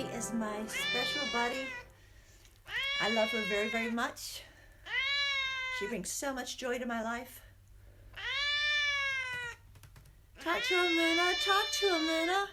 She is my special buddy. I love her very, very much. She brings so much joy to my life. Talk to him, Luna. Talk to him, Luna.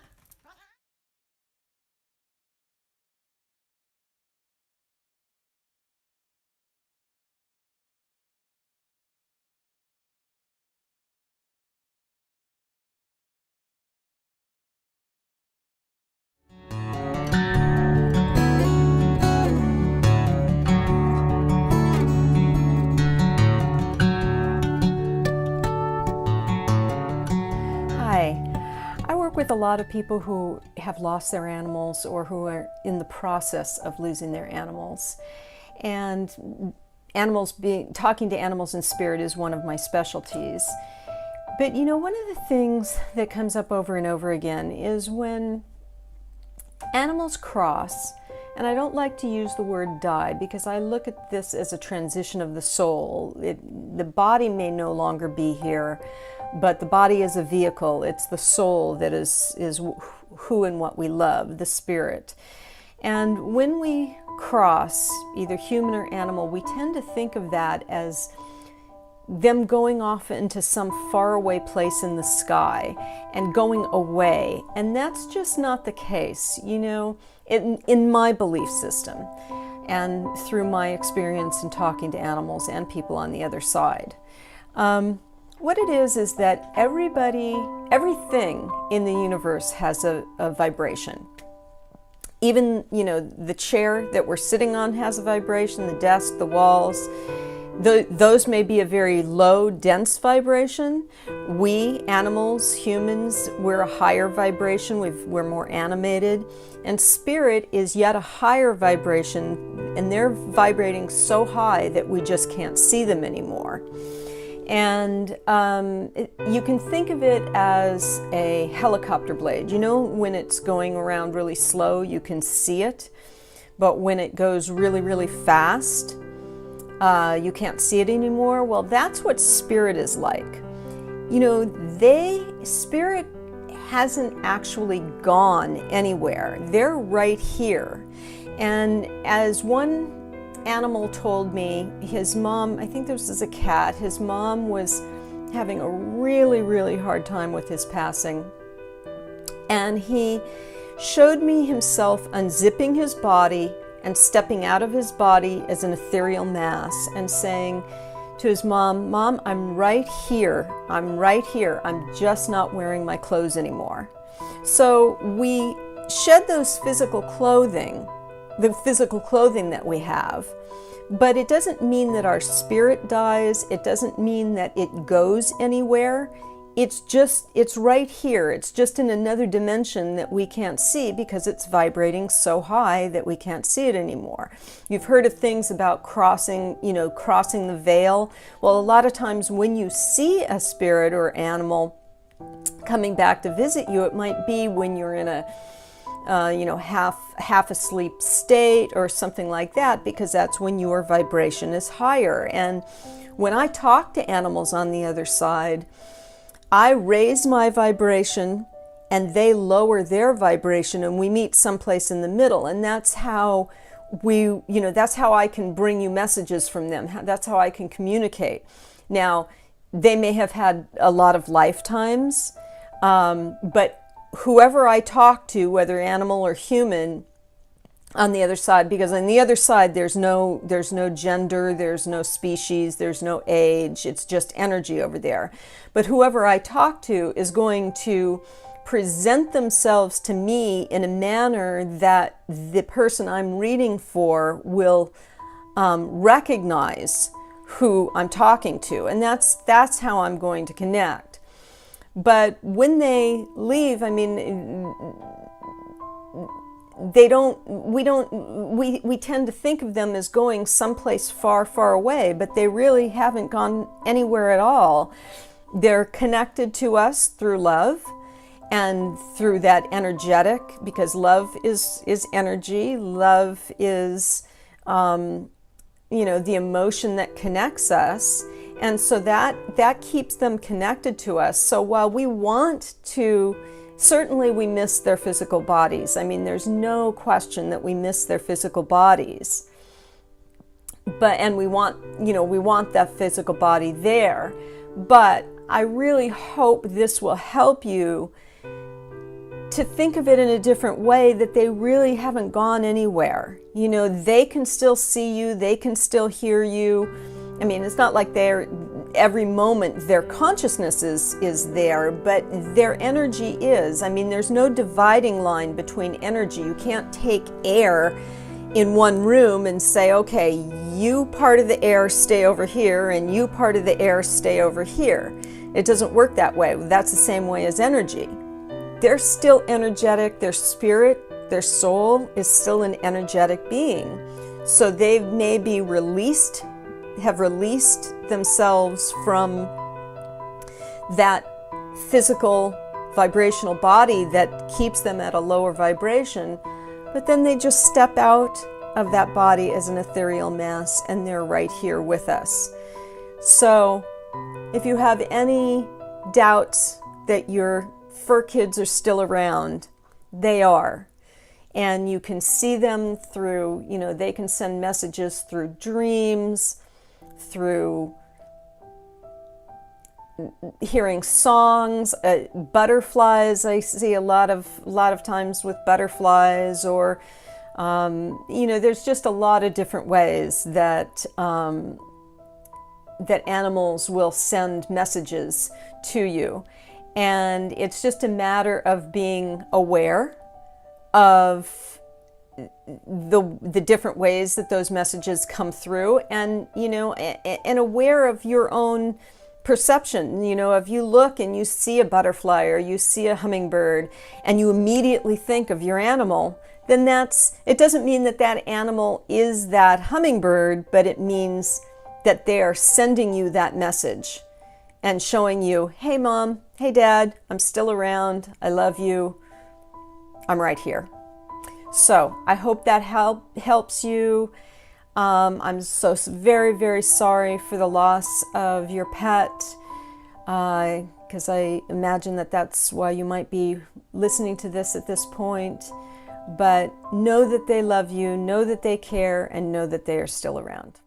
I work with a lot of people who have lost their animals or who are in the process of losing their animals. And talking to animals in spirit is one of my specialties. But you know, one of the things that comes up over and over again is when animals cross, and I don't like to use the word die because I look at this as a transition of the soul. The body may no longer be here, but the body is a vehicle. It's the soul that is who and what we love, the spirit. And when we cross, either human or animal, we tend to think of that as them going off into some faraway place in the sky and going away. And that's just not the case, you know, in my belief system and through my experience in talking to animals and people on the other side. What it is that everything in the universe has a vibration. Even, you know, the chair that we're sitting on has a vibration, the desk, the walls. Those may be a very low, dense vibration. We, animals, humans, we're a higher vibration. We're more animated. And spirit is yet a higher vibration, and they're vibrating so high that we just can't see them anymore. And you can think of it as a helicopter blade. You know, when it's going around really slow, you can see it. But when it goes really, really fast, you can't see it anymore. Well, that's what spirit is like. You know, spirit hasn't actually gone anywhere. They're right here. And as one animal told me, his mom, I think this is a cat, his mom was having a really, really hard time with his passing. And he showed me himself unzipping his body and stepping out of his body as an ethereal mass and saying to his mom, "Mom, I'm right here. I'm right here. I'm just not wearing my clothes anymore." So we shed those physical clothing, the physical clothing that we have, but it doesn't mean that our spirit dies. It doesn't mean that it goes anywhere. It's right here. It's just in another dimension that we can't see because it's vibrating so high that we can't see it anymore. You've heard of things about crossing the veil. Well, a lot of times when you see a spirit or animal coming back to visit you, it might be when you're in a half asleep state or something like that, because that's when your vibration is higher. And when I talk to animals on the other side, I raise my vibration and they lower their vibration, and we meet someplace in the middle. And that's how that's how I can bring you messages from them. That's how I can communicate. Now, they may have had a lot of lifetimes, but whoever I talk to, whether animal or human, on the other side, because on the other side there's no gender, there's no species, there's no age, it's just energy over there. But whoever I talk to is going to present themselves to me in a manner that the person I'm reading for will recognize who I'm talking to, and that's how I'm going to connect. But when they leave, I mean, we tend to think of them as going someplace far, far away, but they really haven't gone anywhere at all. They're connected to us through love and through that energetic, because love is energy. Love is, the emotion that connects us. And so that keeps them connected to us. So while we want to Certainly we miss their physical bodies. I mean, there's no question that we miss their physical bodies. And we want that physical body there. But I really hope this will help you to think of it in a different way, that they really haven't gone anywhere. They can still see you, they can still hear you. I mean, it's not like every moment their consciousness is there, but their energy is. I mean, there's no dividing line between energy. You can't take air in one room and say, okay, you part of the air stay over here and you part of the air stay over here. It doesn't work that way. That's the same way as energy. They're still energetic. Their spirit, their soul is still an energetic being. So they may be have released themselves from that physical vibrational body that keeps them at a lower vibration, but then they just step out of that body as an ethereal mass and they're right here with us. So if you have any doubts that your fur kids are still around, they are. And you can see them through, they can send messages through dreams, through hearing songs, butterflies. I see a lot of times with butterflies, or there's just a lot of different ways that animals will send messages to you, and it's just a matter of being aware of the different ways that those messages come through, and and aware of your own perception. If you look and you see a butterfly or you see a hummingbird and you immediately think of your animal, then it doesn't mean that animal is that hummingbird, but it means that they are sending you that message and showing you, hey mom, hey dad, I'm still around, I love you, I'm right here. So I hope that helps you. I'm so very, very sorry for the loss of your pet, because I imagine that that's why you might be listening to this at this point. But know that they love you, know that they care, and know that they are still around.